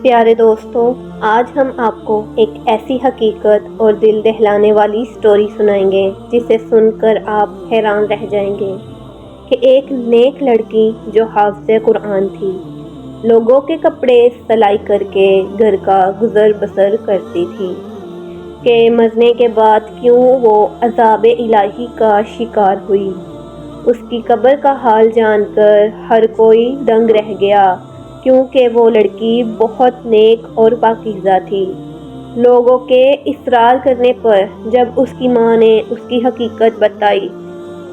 پیارے دوستوں، آج ہم آپ کو ایک ایسی حقیقت اور دل دہلانے والی سٹوری سنائیں گے جسے سن کر آپ حیران رہ جائیں گے کہ ایک نیک لڑکی جو حافظ قرآن تھی، لوگوں کے کپڑے سلائی کر کے گھر کا گزر بسر کرتی تھی کہ مرنے کے بعد کیوں وہ عذاب الہی کا شکار ہوئی۔ اس کی قبر کا حال جان کر ہر کوئی دنگ رہ گیا، کیونکہ وہ لڑکی بہت نیک اور پاکیزہ تھی۔ لوگوں کے اصرار کرنے پر جب اس کی ماں نے اس کی حقیقت بتائی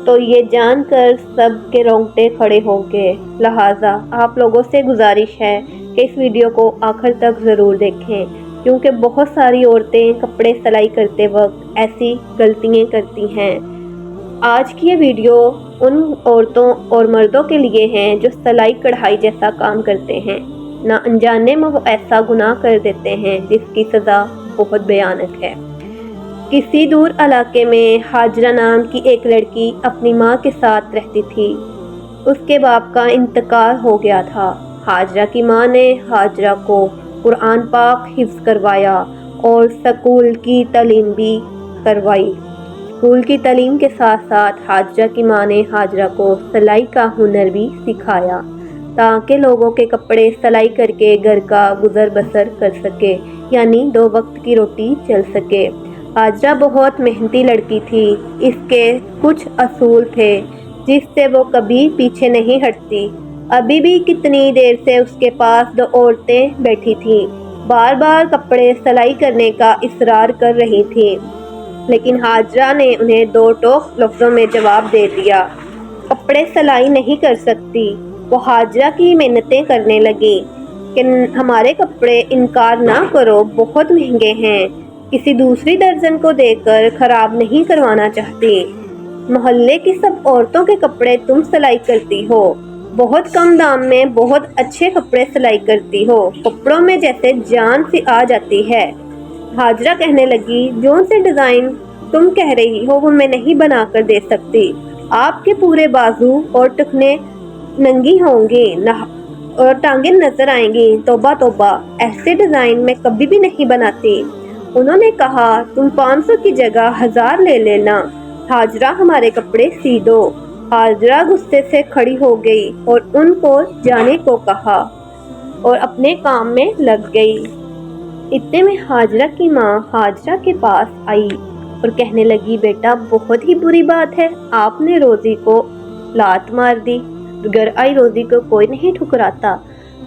تو یہ جان کر سب کے رونگٹے کھڑے ہو گئے۔ لہٰذا آپ لوگوں سے گزارش ہے کہ اس ویڈیو کو آخر تک ضرور دیکھیں، کیونکہ بہت ساری عورتیں کپڑے سلائی کرتے وقت ایسی غلطیاں کرتی ہیں۔ آج کی یہ ویڈیو ان عورتوں اور مردوں کے لیے ہیں جو سلائی کڑھائی جیسا کام کرتے ہیں، نہ انجانے میں وہ ایسا گناہ کر دیتے ہیں جس کی سزا بہت بھیانک ہے۔ کسی دور علاقے میں ہاجرہ نام کی ایک لڑکی اپنی ماں کے ساتھ رہتی تھی۔ اس کے باپ کا انتقال ہو گیا تھا۔ ہاجرہ کی ماں نے ہاجرہ کو قرآن پاک حفظ کروایا اور سکول کی تعلیم بھی کروائی۔ اسکول کی تعلیم کے ساتھ ساتھ ہاجرہ کی ماں نے ہاجرہ کو سلائی کا ہنر بھی سکھایا تاکہ لوگوں کے کپڑے سلائی کر کے گھر کا گزر بسر کر سکے، یعنی 2 وقت کی روٹی چل سکے۔ ہاجرہ بہت محنتی لڑکی تھی۔ اس کے کچھ اصول تھے جس سے وہ کبھی پیچھے نہیں ہٹتی۔ ابھی بھی کتنی دیر سے اس کے پاس 2 عورتیں بیٹھی تھیں، بار بار کپڑے سلائی کرنے کا اصرار کر رہی تھیں، لیکن ہاجرہ نے انہیں 2 ٹوک لفظوں میں جواب دے دیا۔ کپڑے سلائی نہیں کر سکتی۔ وہ ہاجرہ کی منتیں کرنے لگی کہ ہمارے کپڑے انکار نہ کرو، بہت مہنگے ہیں، کسی دوسری درزن کو دے کر خراب نہیں کروانا چاہتی۔ محلے کی سب عورتوں کے کپڑے تم سلائی کرتی ہو، بہت کم دام میں بہت اچھے کپڑے سلائی کرتی ہو، کپڑوں میں جیسے جان سی آ جاتی ہے۔ ہاجرہ کہنے لگی، جو سے ڈیزائن تم کہہ رہی ہو وہ میں نہیں بنا کر دے سکتی۔ آپ کے پورے بازو اور ٹخنے ننگی ہوں گی اور ٹانگیں نظر آئیں گی، توبہ توبہ، ایسے ڈیزائن میں کبھی بھی نہیں بناتی۔ انہوں نے کہا، تم 500 کی جگہ 1000 لے لینا، ہاجرہ ہمارے کپڑے سی دو۔ ہاجرہ غصے سے کھڑی ہو گئی اور ان کو جانے کو کہا اور اپنے کام میں لگ گئی۔ اتنے میں ہاجرہ کی ماں ہاجرہ کے پاس آئی اور کہنے لگی، بیٹا بہت ہی بری بات ہے، آپ نے روزی کو لات مار دی، گھر آئی روزی کو کوئی نہیں ٹھکراتا۔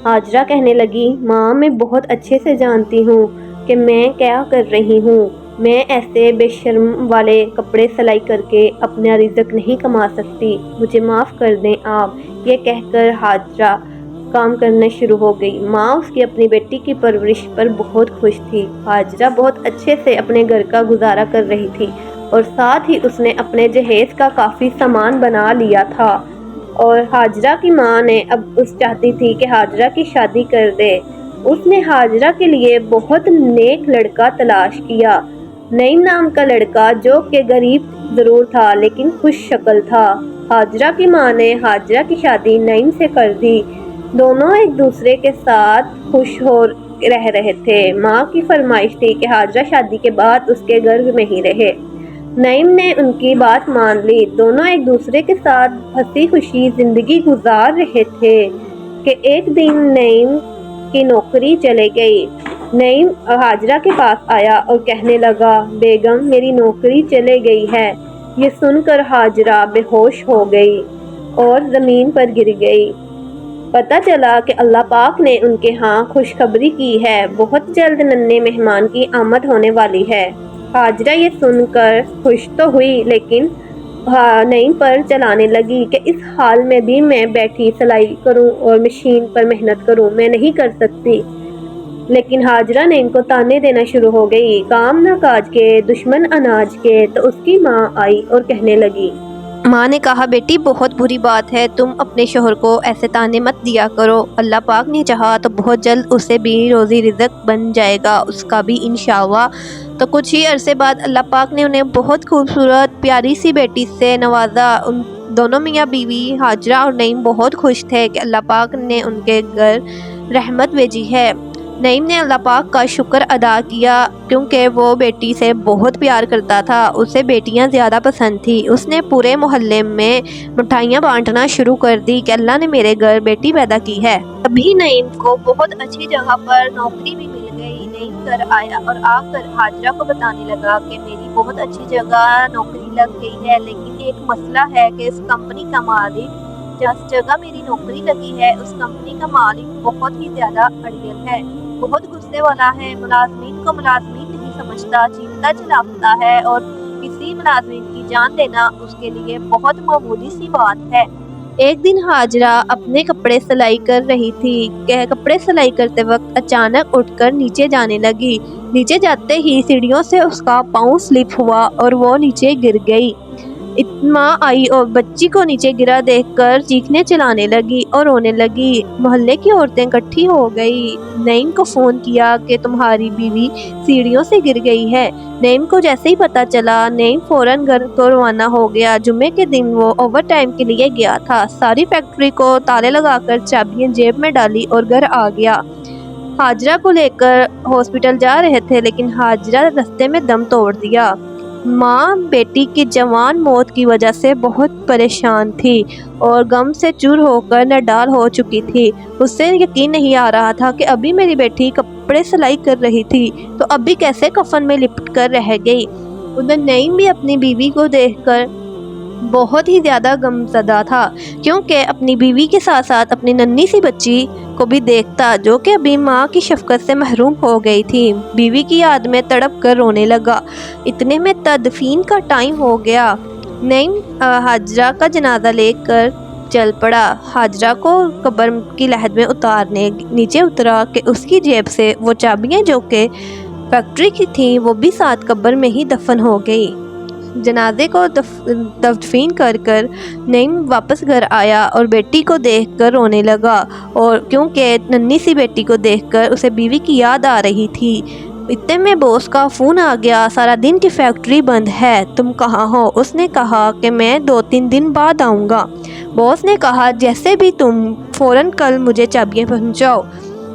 ہاجرہ کہنے لگی، ماں میں بہت اچھے سے جانتی ہوں کہ میں کیا کر رہی ہوں، میں ایسے بے شرم والے کپڑے سلائی کر کے اپنا رزق نہیں کما سکتی، مجھے معاف کر دیں آپ۔ یہ کہہ کر ہاجرہ کام کرنا شروع ہو گئی۔ ماں اس کی اپنی بیٹی کی پرورش پر بہت خوش تھی۔ ہاجرہ بہت اچھے سے اپنے گھر کا گزارا کر رہی تھی اور ساتھ ہی اس نے اپنے جہیز کا کافی سامان بنا لیا تھا، اور ہاجرہ کی ماں نے اب اس چاہتی تھی کہ ہاجرہ کی شادی کر دے۔ اس نے ہاجرہ کے لیے بہت نیک لڑکا تلاش کیا، نعیم نام کا لڑکا، جو کہ غریب ضرور تھا لیکن خوش شکل تھا۔ ہاجرہ کی ماں نے ہاجرہ کی شادی نعیم سے کر دی۔ دونوں ایک دوسرے کے ساتھ خوش ہو رہ رہے تھے۔ ماں کی فرمائش تھی کہ ہاجرہ شادی کے بعد اس کے گھر میں ہی رہے۔ نعیم نے ان کی بات مان لی۔ دونوں ایک دوسرے کے ساتھ ہنسی خوشی زندگی گزار رہے تھے کہ ایک دن نعیم کی نوکری چلے گئی۔ نعیم ہاجرہ کے پاس آیا اور کہنے لگا، بیگم میری نوکری چلے گئی ہے۔ یہ سن کر ہاجرہ بے ہوش ہو گئی اور زمین پر گر گئی۔ پتہ چلا کہ اللہ پاک نے ان کے ہاں خوشخبری کی ہے، بہت جلد ننھے مہمان کی آمد ہونے والی ہے۔ ہاجرہ یہ سن کر خوش تو ہوئی لیکن نعیم پر چلانے لگی کہ اس حال میں بھی میں بیٹھی سلائی کروں اور مشین پر محنت کروں، میں نہیں کر سکتی۔ لیکن ہاجرہ نے ان کو تانے دینا شروع ہو گئی، کام نہ کاج کے دشمن اناج کے۔ تو اس کی ماں آئی اور کہنے لگی، ماں نے کہا، بیٹی بہت بری بات ہے، تم اپنے شوہر کو ایسے تانے مت دیا کرو، اللہ پاک نے چاہا تو بہت جلد اسے بھی روزی رزق بن جائے گا اس کا بھی انشاءاللہ۔ تو کچھ ہی عرصے بعد اللہ پاک نے انہیں بہت خوبصورت پیاری سی بیٹی سے نوازا۔ ان دونوں میاں بیوی ہاجرہ اور نعیم بہت خوش تھے کہ اللہ پاک نے ان کے گھر رحمت بھیجی ہے۔ نعیم نے اللہ پاک کا شکر ادا کیا کیونکہ وہ بیٹی سے بہت پیار کرتا تھا، اسے بیٹیاں زیادہ پسند تھی۔ اس نے پورے محلے میں مٹھائیاں بانٹنا شروع کر دی کہ اللہ نے میرے گھر بیٹی پیدا کی ہے۔ ابھی نعیم کو بہت اچھی جگہ پر نوکری بھی مل گئی۔ نعیم گھر آیا اور آ کر ہاجرہ کو بتانے لگا کہ میری بہت اچھی جگہ نوکری لگ گئی ہے، لیکن ایک مسئلہ ہے کہ اس کمپنی کا مالک جس جگہ میری نوکری لگی ہے اس کمپنی کا مالک بہت ہی زیادہ اڑیل ہے، بہت غصے والا ہے، ملازمین کو ملازمین نہیں سمجھتا، چیختا چلاتا ہے اور کسی ملازمین کی جان دینا اس کے لیے بہت معمولی سی بات ہے۔ ایک دن ہاجرہ اپنے کپڑے سلائی کر رہی تھی کہ کپڑے سلائی کرتے وقت اچانک اٹھ کر نیچے جانے لگی۔ نیچے جاتے ہی سیڑھیوں سے اس کا پاؤں سلپ ہوا اور وہ نیچے گر گئی۔ ماں آئی اور بچی کو نیچے گرا دیکھ کر چیخنے چلانے لگی اور رونے لگی۔ محلے کی عورتیں اکٹھی ہو گئی، نعیم کو فون کیا کہ تمہاری بیوی سیڑھیوں سے گر گئی ہے۔ نعیم کو جیسے ہی پتا چلا، نعیم فوراً گھر کو روانہ ہو گیا۔ جمعے کے دن وہ اوور ٹائم کے لیے گیا تھا۔ ساری فیکٹری کو تالے لگا کر چابیاں جیب میں ڈالی اور گھر آ گیا۔ ہاجرہ کو لے کر ہاسپٹل جا رہے تھے لیکن ہاجرہ رستے میں دم توڑ دیا۔ ماں بیٹی کی جوان موت کی وجہ سے بہت پریشان تھی اور غم سے چور ہو کر نڈال ہو چکی تھی۔ اس سے یقین نہیں آ رہا تھا کہ ابھی میری بیٹی کپڑے سلائی کر رہی تھی تو ابھی کیسے کفن میں لپٹ کر رہ گئی۔ ادھر نعیم بھی اپنی بیوی کو دیکھ کر بہت ہی زیادہ غم زدہ تھا کیونکہ اپنی بیوی کے ساتھ ساتھ اپنی ننھی سی بچی کو بھی دیکھتا جو کہ ابھی ماں کی شفقت سے محروم ہو گئی تھی۔ بیوی کی یاد میں تڑپ کر رونے لگا۔ اتنے میں تدفین کا ٹائم ہو گیا۔ نعیم ہاجرہ کا جنازہ لے کر چل پڑا۔ ہاجرہ کو قبر کی لحد میں اتارنے نیچے اترا کہ اس کی جیب سے وہ چابیاں جو کہ فیکٹری کی تھیں وہ بھی ساتھ قبر میں ہی دفن ہو گئی۔ جنازے کو تدفین کر نعیم واپس گھر آیا اور بیٹی کو دیکھ کر رونے لگا اور کیونکہ ننھی سی بیٹی کو دیکھ کر اسے بیوی کی یاد آ رہی تھی۔ اتنے میں باس کا فون آ گیا، سارا دن کی فیکٹری بند ہے، تم کہاں ہو؟ اس نے کہا کہ میں 2-3 دن بعد آؤں گا۔ باس نے کہا جیسے بھی تم فوراً کل مجھے چابیاں پہنچاؤ۔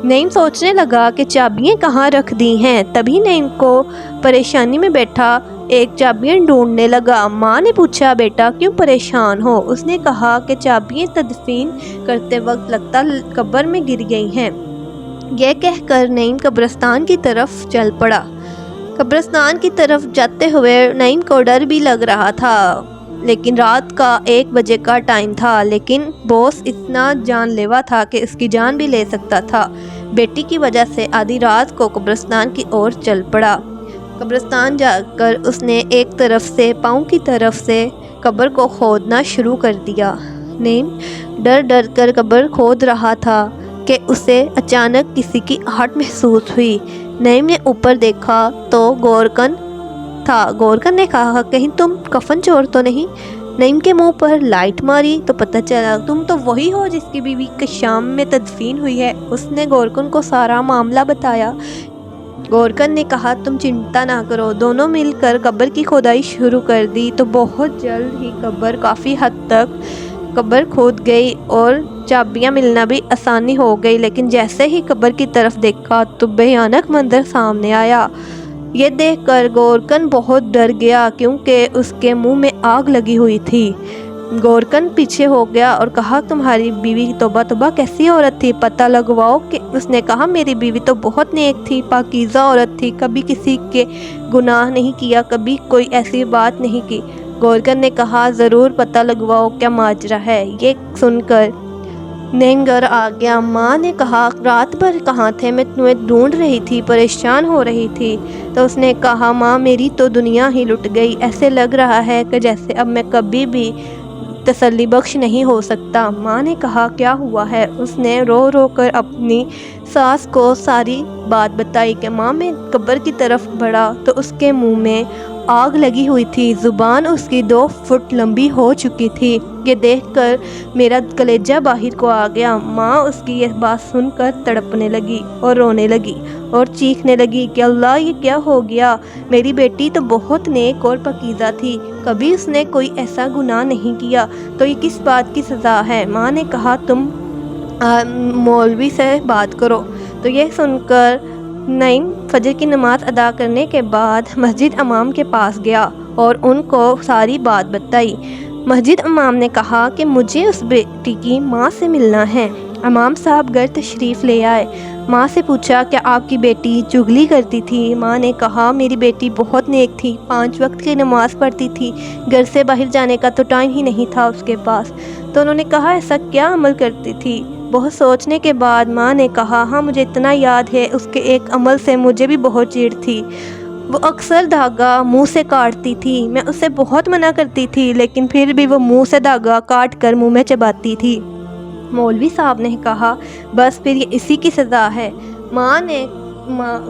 نعیم سوچنے لگا کہ چابیاں کہاں رکھ دی ہیں، تبھی نعیم کو پریشانی میں بیٹھا ایک چابیاں ڈھونڈنے لگا۔ ماں نے پوچھا بیٹا کیوں پریشان ہو؟ اس نے کہا کہ چابیاں تدفین کرتے وقت لگتا قبر میں گر گئی ہیں۔ یہ کہہ کر نعیم قبرستان کی طرف چل پڑا۔ قبرستان کی طرف جاتے ہوئے نعیم کو ڈر بھی لگ رہا تھا لیکن رات کا 1 بجے کا ٹائم تھا، لیکن باس اتنا جان لیوا تھا کہ اس کی جان بھی لے سکتا تھا۔ بیٹی کی وجہ سے آدھی رات کو قبرستان کی اور چل پڑا۔ قبرستان جا کر اس نے ایک طرف سے پاؤں کی طرف سے قبر کو کھودنا شروع کر دیا۔ نعیم ڈر ڈر کر قبر کھود رہا تھا کہ اسے اچانک کسی کی آہٹ محسوس ہوئی۔ نعیم نے اوپر دیکھا تو گورکن تھا۔ گورکن نے کہا کہیں تم کفن چور تو نہیں؟ نعیم کے منہ پر لائٹ ماری تو پتہ چلا تم تو وہی ہو جس کی بیوی کی شام میں تدفین ہوئی ہے۔ اس نے گورکن کو سارا معاملہ بتایا۔ گورکن نے کہا تم چنتا نہ کرو۔ دونوں مل کر قبر کی کھودائی شروع کر دی تو بہت جلد ہی قبر کافی حد تک قبر کھود گئی اور چابیاں ملنا بھی آسانی ہو گئی، لیکن جیسے ہی قبر کی طرف دیکھا تو بھیانک منظر سامنے آیا۔ یہ دیکھ کر گورکن بہت ڈر گیا کیونکہ اس کے منہ میں آگ لگی ہوئی تھی۔ گورکن پیچھے ہو گیا اور کہا تمہاری بیوی توبہ توبہ کیسی عورت تھی، پتہ لگواؤ کہ اس نے کہا میری بیوی تو بہت نیک تھی، پاکیزہ عورت تھی، کبھی کسی کے گناہ نہیں کیا، کبھی کوئی ایسی بات نہیں کی۔ گورکن نے کہا ضرور پتہ لگواؤ کیا ماجرا ہے۔ یہ سن کر نعیم گھر آ گیا۔ ماں نے کہا رات بھر کہاں تھے، میں تمہیں ڈھونڈ رہی تھی، پریشان ہو رہی تھی۔ تو اس نے کہا ماں میری تو دنیا ہی لٹ گئی، ایسے لگ رہا ہے کہ جیسے اب میں کبھی بھی تسلی بخش نہیں ہو سکتا۔ ماں نے کہا کیا ہوا ہے؟ اس نے رو رو کر اپنی ساس کو ساری بات بتائی کہ ماں میں قبر کی طرف بڑھا تو اس کے منہ میں آگ لگی ہوئی تھی، زبان اس کی 2 فٹ لمبی ہو چکی تھی۔ یہ دیکھ کر میرا کلیجہ باہر کو آ گیا۔ ماں اس کی یہ بات سن کر تڑپنے لگی اور رونے لگی اور چیخنے لگی کہ اللہ یہ کیا ہو گیا، میری بیٹی تو بہت نیک اور پاکیزہ تھی، کبھی اس نے کوئی ایسا گناہ نہیں کیا، تو یہ کس بات کی سزا ہے؟ ماں نے کہا تم مولوی سے بات کرو۔ تو یہ سن کر نعیم فجر کی نماز ادا کرنے کے بعد مسجد امام کے پاس گیا اور ان کو ساری بات بتائی۔ مسجد امام نے کہا کہ مجھے اس بیٹی کی ماں سے ملنا ہے۔ امام صاحب گھر تشریف لے آئے۔ ماں سے پوچھا کہ آپ کی بیٹی چغلی کرتی تھی؟ ماں نے کہا میری بیٹی بہت نیک تھی، 5 وقت کی نماز پڑھتی تھی، گھر سے باہر جانے کا تو ٹائم ہی نہیں تھا اس کے پاس۔ تو انہوں نے کہا ایسا کیا عمل کرتی تھی؟ بہت سوچنے کے بعد ماں نے کہا ہاں مجھے اتنا یاد ہے، اس کے ایک عمل سے مجھے بھی بہت چڑ تھی۔ وہ اکثر دھاگا منہ سے کاٹتی تھی، میں اسے بہت منع کرتی تھی لیکن پھر بھی وہ منہ سے دھاگا کاٹ کر منہ میں چباتی تھی۔ مولوی صاحب نے کہا بس پھر یہ اسی کی سزا ہے۔ ماں نے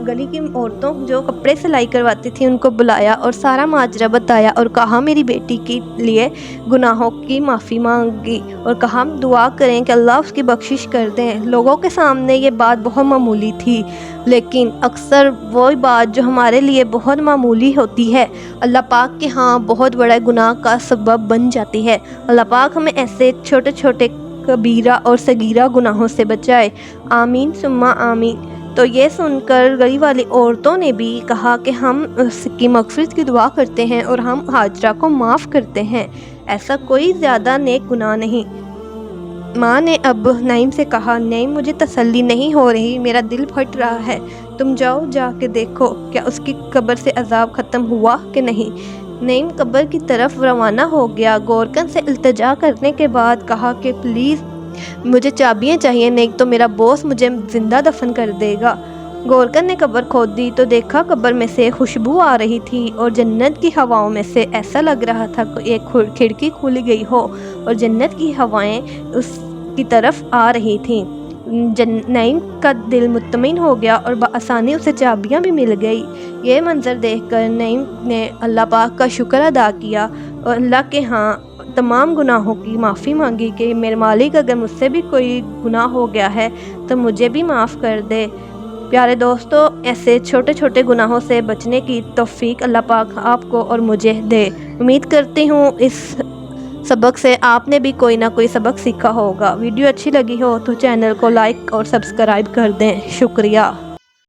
گلی کی عورتوں جو کپڑے سلائی کرواتی تھی ان کو بلایا اور سارا ماجرا بتایا اور کہا میری بیٹی کے لیے گناہوں کی معافی مانگی اور کہا دعا کریں کہ اللہ اس کی بخشش کر دیں۔ لوگوں کے سامنے یہ بات بہت معمولی تھی لیکن اکثر وہی بات جو ہمارے لیے بہت معمولی ہوتی ہے اللہ پاک کے ہاں بہت بڑا گناہ کا سبب بن جاتی ہے۔ اللہ پاک ہمیں ایسے چھوٹے چھوٹے کبیرہ اور صغیرہ گناہوں سے بچائے، آمین ثم آمین۔ تو یہ سن کر گلی والی عورتوں نے بھی کہا کہ ہم اس کی مغفرت کی دعا کرتے ہیں اور ہم ہاجرہ کو معاف کرتے ہیں، ایسا کوئی زیادہ نیک گناہ نہیں۔ ماں نے اب نعیم سے کہا نعیم مجھے تسلی نہیں ہو رہی، میرا دل پھٹ رہا ہے، تم جاؤ جا کے دیکھو کیا اس کی قبر سے عذاب ختم ہوا کہ نہیں۔ نعیم قبر کی طرف روانہ ہو گیا۔ گورکن سے التجا کرنے کے بعد کہا کہ پلیز مجھے چابیاں چاہیے نہیں تو میرا باس مجھے زندہ دفن کر دے گا۔ گورکن نے قبر کھود دی تو دیکھا قبر میں سے خوشبو آ رہی تھی اور جنت کی ہواؤں میں سے ایسا لگ رہا تھا کہ ایک کھڑکی کھل گئی ہو اور جنت کی ہوائیں اس کی طرف آ رہی تھیں۔ نعیم کا دل مطمئن ہو گیا اور بآسانی اسے چابیاں بھی مل گئی۔ یہ منظر دیکھ کر نعیم نے اللہ پاک کا شکر ادا کیا اور اللہ کے ہاں تمام گناہوں کی معافی مانگی کہ میرے مالک اگر مجھ سے بھی کوئی گناہ ہو گیا ہے تو مجھے بھی معاف کر دے۔ پیارے دوستو، ایسے چھوٹے چھوٹے گناہوں سے بچنے کی توفیق اللہ پاک آپ کو اور مجھے دے۔ امید کرتی ہوں اس سبق سے آپ نے بھی کوئی نہ کوئی سبق سیکھا ہوگا۔ ویڈیو اچھی لگی ہو تو چینل کو لائک اور سبسکرائب کر دیں۔ شکریہ۔